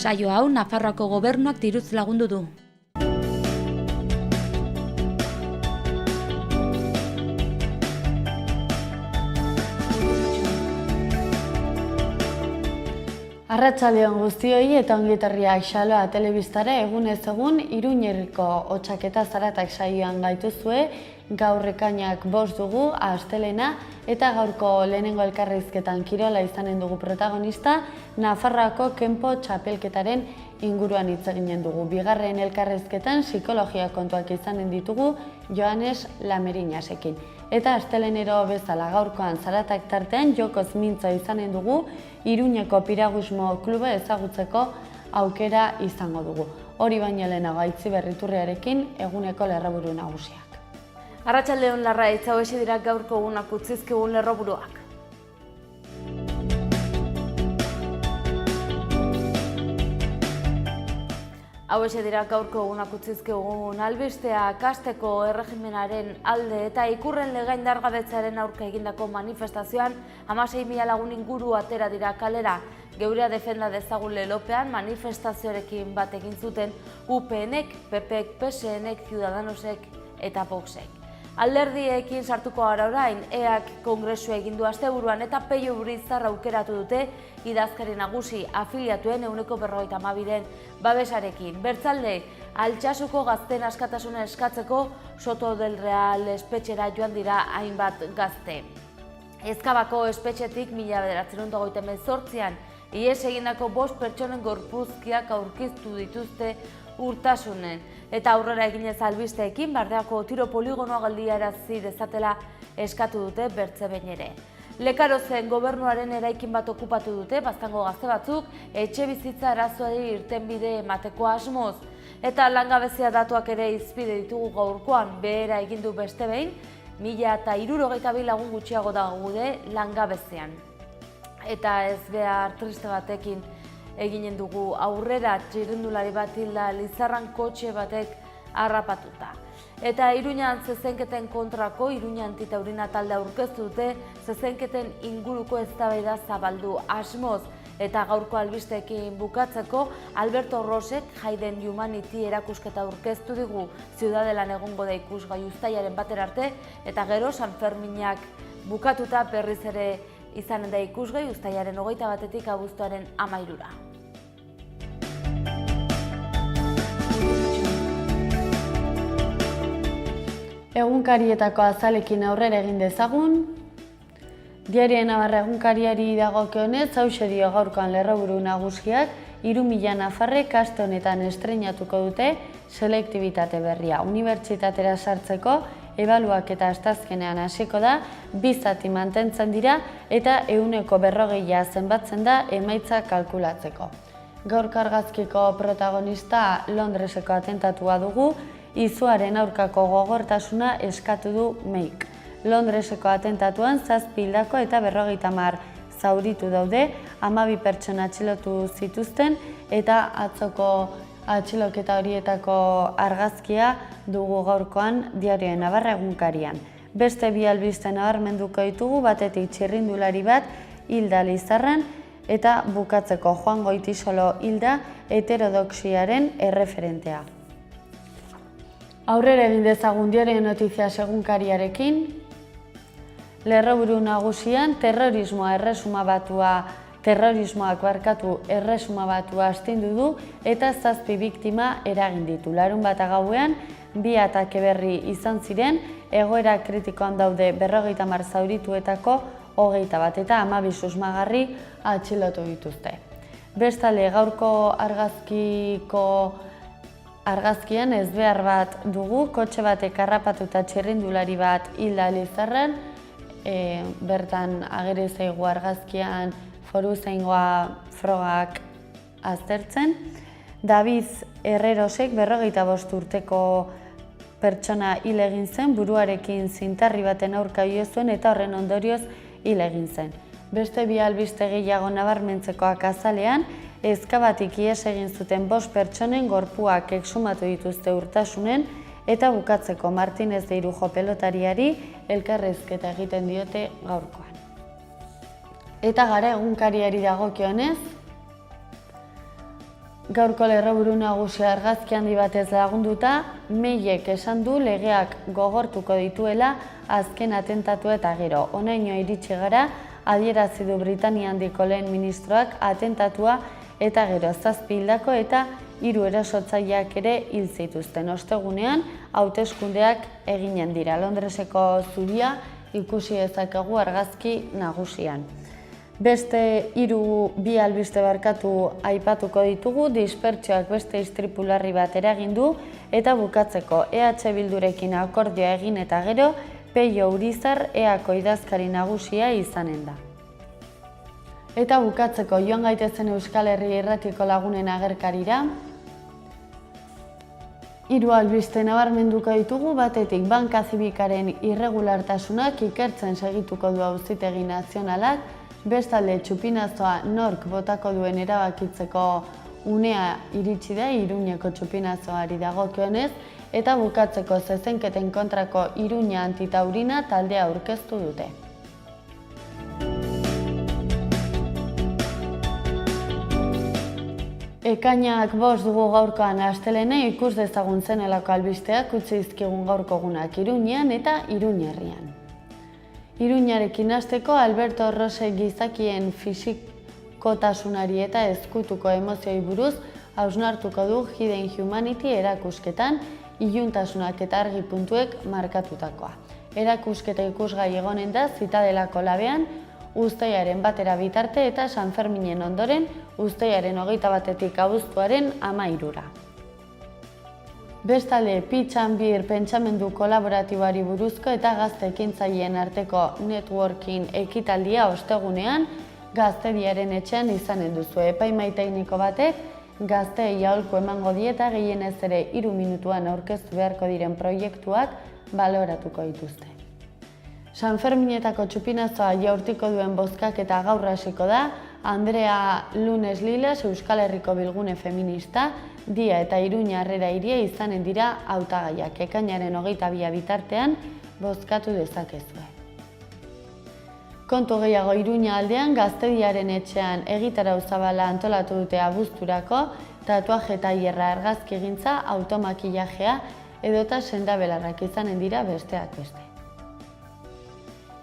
Saio hau Nafarroako gobernuak diruz lagundu du. Arratsaldeon guztioi eta ongietorriak Xaloa telebistara egunez egun Iruñerriko hotsaketa zaratak saioan gaituzue. Gaur ekainak 5 dugu, astelena, eta gaurko lehenengo elkarrizketan kirola izanen dugu protagonista, Nafarroako kenpo txapelketaren inguruan hitz eginen dugu. Bigarren elkarrizketan psikologia kontuak izanen ditugu Joanes Lamerinasekin. Eta astelenero bezala gaurkoan zaratak tartean jokoz mintzo izanen dugu, Iruñeko Piragusmo kluba ezagutzeko aukera izango dugu. Hori baino lehenago Aitziber Iturriarekin eguneko lerroburu nagusiak. Arratsaldeon Larraitz, hauxe dira gaurko egunak utzizkigun lerroburuak. Hauxe dira gaurko egunak utzizkigun albisteak hasteko erregimenaren alde eta ikurren lega indargabetzearen aurka egindako manifestazioan 16.000 lagun inguru atera dira kalera. Geurea defenda dezagun lelopean manifestazioarekin bat egin zuten UPNek, PPek, PSNek, Ciudadanosek eta Voxek. Alderdiekin sartuko gara orain, EAK kongresua egin du asteburuan eta Peio Urizar aukeratu dute idazkari nagusi afiliatuen 52%-en babesarekin. Bertzalde, Altsasuko gazteen askatasuna eskatzeko Soto del Real espetxera joan dira hainbat gazte. Ezkabako espetxetik 1998an ihes egindako 5 pertsonen gorpuzkiak aurkiztu dituzte Urtasunen. Eta aurrera eginez albisteekin Bardeako tiro poligonoa geldiarazi dezatela eskatu dute bertze behin ere. Lekarozen gobernuaren eraikin bat okupatu dute Baztango gazte batzuk etxe bizitza arazoari irtenbide emateko asmoz. Eta langabezia datuak ere hizpide ditugu gaurkoan behera egin du beste behin, 1062 lagun gutxiago daude langabezian. Eta ez behar triste batekin eginen dugu aurrera txirrindulari bat hilda Lizarran kotxe batek harrapatuta. Eta Iruñan zezenketen kontrako Iruña Antitaurina talde aurkeztu dute zezenketen inguruko eztabaida zabaldu asmoz. Eta gaurko albisteekin bukatzeko Alberto Rosek Hayden Humanity erakusketa aurkeztu digu Ziudadelan egongo da ikusgai uztailaren batera arte eta gero San Ferminak bukatuta berriz ere izanen da ikusgai uztailaren 21-tik abuztuaren 13-ra. Egunkarietako azalekin aurrera egin dezagun. Diario Navarra egunkariari dagokionez, hauxe dio gaurkoan lerroburu nagusiak, 3.000 nafarrek aste honetan estreinatuko dute selektibitate berria. Unibertsitatera sartzeko ebaluak eta asteazkenean hasiko da, 2 zati mantentzen dira eta 140 zenbatzen da emaitza kalkulatzeko. Gaurko argazkiko protagonista Londreseko atentatua dugu, izuaren aurkako gogortasuna eskatu du Meik. Londreseko atentatuan 7 hildako eta 50 zauritu daude, 12 pertsona atxilotu zituzten eta atzoko atxiloketa horietako argazkia dugu gaurkoan Diario Navarra egunkarian. Beste 2 albiste nabarmenduko ditugu, batetik txirrindulari bat hilda Lizarran eta bukatzeko Juan Goitisolo hilda heterodoxiaren erreferentea. Aurrera egin dezagun Diario Notizias egunkariarekin. Lerroburu nagusian terrorismoak erresuma batua astindu du eta 7 biktima eragin ditu. Larunbata gauean 2 atake berri izan ziren, egoera kritikoan daude 50 zaurituetako 21 eta 12 susmagarri atxilotu dituzte. Bestalde gaurko argazkian ezbehar bat dugu, kotxe batek harrapatuta txirrindulari bat hilda Lizarran, bertan ageri zaigu argazkian foruzaingoa frogak aztertzen. David Herrerosek 45 urteko pertsona hil egin zen, buruarekin zintarri baten aurka jo zuen eta horren ondorioz hil egin zen. Beste 2 albiste gehiago nabarmentzekoak azalean, ezkabatik ihes egin zuten 5 pertsonen gorpuak exhumatu dituzte Urtasunen eta bukatzeko Martinez de Irujo pelotariari elkarrizketa egiten diote gaurkoan. Eta gara egunkariari dagokionez, Gaurko lerroburu nagusia argazki handi batez lagunduta, Mayek esan du legeak gogortuko dituela azken atentatua eta gero. Honaino iritsi gara, adierazi du Britania handiko lehen ministroak atentatua eta gero 7 hildako eta 3 erasotzaileak ere hil zituzten. Ostegunean, hauteskundeak eginen dira. Londreseko zubia ikusi dezakegu argazki nagusian. Beste 3 albiste barkatu aipatuko ditugu, dispertsioak beste istripu larri bat eragin du eta bukatzeko EH Bildurekin akordioa egin eta gero Peio Urizar EAko idazkari nagusia izanen da. Eta bukatzeko joan gaitezen Euskal Herria Irratiko lagunen agerkarira. 3 albiste nabarmenduko ditugu, batetik banka zibikaren irregulartasunak ikertzen segituko du Auzitegi Nazionalak, bestalde txupinazoa nork botako duen erabakitzeko unea iritsi da Iruñeko txupinazoari dagokionez, eta bukatzeko zezenketen kontrako Iruña antitaurina taldea aurkeztu dute. Ekainak 5 dugu gaurkoan astelene, ikus dezagun zenelako albisteak utzi dizkigun gaurko egunak Iruñean eta Iruña herrian. Iruñarekin hasteko Alberto Rose gizakien fisikotasunari eta ezkutuko emozioi buruz hausnartuko du Hidden Humanity erakusketan iluntasunak eta argi puntuek markatutakoa. Erakusketa ikusgai egonen da Zitadelako labean, uztailaren 1 bitarte eta San Ferminen ondoren uztailaren 21 abuztuaren 13. Bestalde, Pitch and Beer pentsamendu kolaboratiboari buruzko eta gazte ekintzaileen arteko networking ekitaldia ostegunean Gaztediaren etxean izanen duzu. Epaimahai tekniko batek gazteei aholku emango dieta gehienez ere 3 minutuan aurkeztu beharko diren proiektuak baloratuko dituzte. San Ferminetako txupinazoa jaurtiko duen bozkaketa gaur hasiko da, Andrea Lunes Lilas Euskal Herriko Bilgune Feminista, Dia eta Iruña Harrera Hiria izanen dira hautagaiak. Ekainaren 22 bitartean bozkatu dezakezue. Kontu gehiago Iruña aldean Gaztediaren etxean egitarau zabala antolatu dute abuzturako, tatuaje eta hierra argazkigintza, automakillajea edota sendabelarrak izanen dira besteak beste.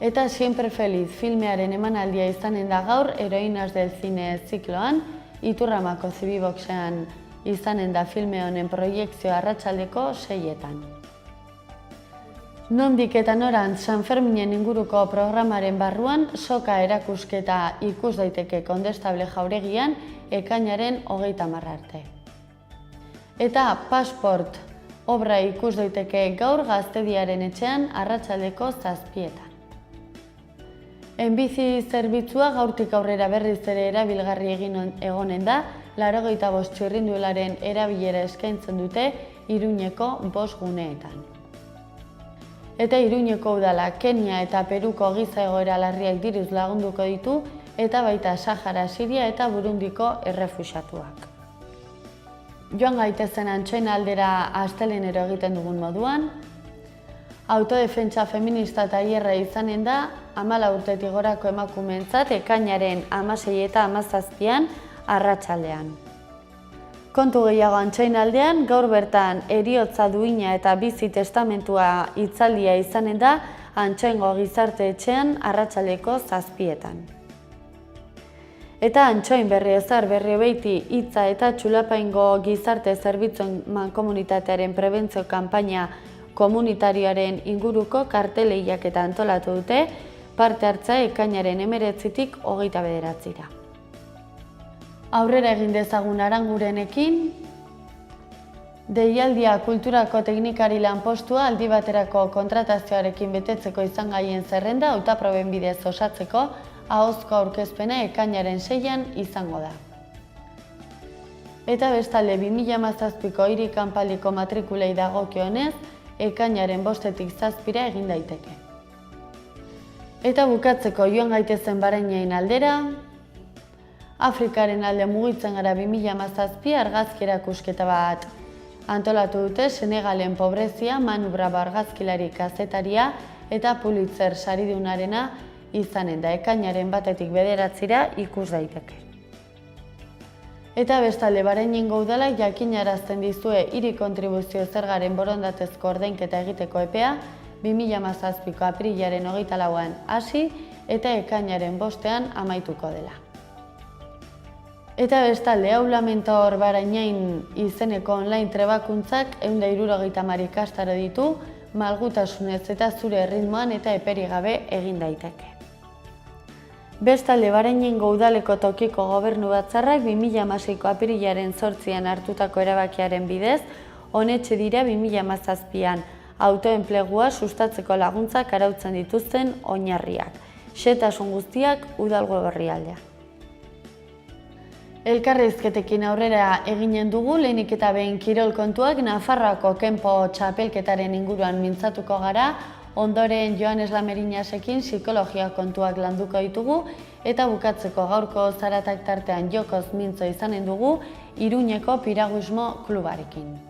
Eta Siempre Feliz filmearen emanaldia izanen da gaur Heroinas del Cine zikloan, Iturramako Zibiboxean izanen da filme honen proiekzioa arratsaldeko 6etan. Nondik eta norantz San Ferminen inguruko programaren barruan soka erakusketa ikus daiteke Kondestable jauregian ekainaren 30 arte. Eta Passport obra ikus daiteke gaur Gaztediaren etxean arratsaldeko 7etan. Enbizi zerbitzua gaurtik aurrera berriz ere erabilgarri egonen da, 85 txirrinduelaren erabilera eskaintzen dute Iruñeko 5 guneetan. Eta Iruñeko udala Kenia eta Peruko giza egoera larriak diruz lagunduko ditu eta baita Sahara, Siria eta Burundiko errefuxiatuak. Joan gaitezen Antsoain aldera astelenero egiten dugun moduan, autodefentsa feminista eta hierra izanen da 14 urtetik gorako emakumeentzat ekainaren 16 eta 17an arratsaldean. Kontu gehiago Antsoain aldean, gaur bertan heriotza duina eta bizi testamentua hitzaldia izanen da Antsoaingo gizarte etxean arratsaldeko 7etan. Eta Antsoain Berriozar Berriobeiti hitza eta Txulapaingo gizarte zerbitzuen mankomunitatearen prebentzio kanpaina komunitarioaren inguruko karteleiak eta antolatu dute, parte hartza ekainaren 19tik 29ra. Aurrera egin dezagun Arangurenekin, deialdia kulturako teknikari lanpostua aldi baterako kontratazioarekin betetzeko izan gaien zerrenda hautaproben bidez osatzeko ahozko aurkezpena ekainaren 6an izango da. Eta bestalde 2017ko hiri kanpaldiko matrikulei dagokionez, ekainaren 5etik 7ra egin daiteke. Eta bukatzeko joan gaitezen Bahrainain aldera, Afrikaren alde mugitzen gara 2017 argazki erakusketa bat antolatu dute Senegalen pobrezia, Manu Bravo argazkilari kazetaria eta Pulitzer saridunarena izanen da ekainaren 1etik 9ra ikus daiteke. Eta bestalde, Bareñengo udalak jakinarazten dizue hiri kontribuzio zergaren borondatezko ordainketa egiteko epea 2017ko aprilaren 24an hasi eta ekainaren 5ean amaituko dela. Eta bestalde, Aula Mentor Barañain izeneko online trebakuntzak 170 ikastaro ditu, malgutasunez eta zure erritmoan eta eperi gabe egin daiteke. Bestalde, Bareñengo udaleko tokiko gobernu batzarrak 2016ko apirilaren 8an hartutako erabakiaren bidez, onetxe dira 2017an autoenplegua sustatzeko laguntzak arautzen dituzten oinarriak. Xehetasun guztiak Udalgo Berrialdea. Elkarrizketekin aurrera eginen dugu, lehenik eta behin kirol kontuak Nafarroako kenpo txapelketaren inguruan mintzatuko gara, ondoren Joanes Lamerinasekin psikologia kontuak landuko ditugu, eta bukatzeko gaurko zaratak tartean jokoz mintzo izanen dugu Iruñeko Piraguismo klubarekin.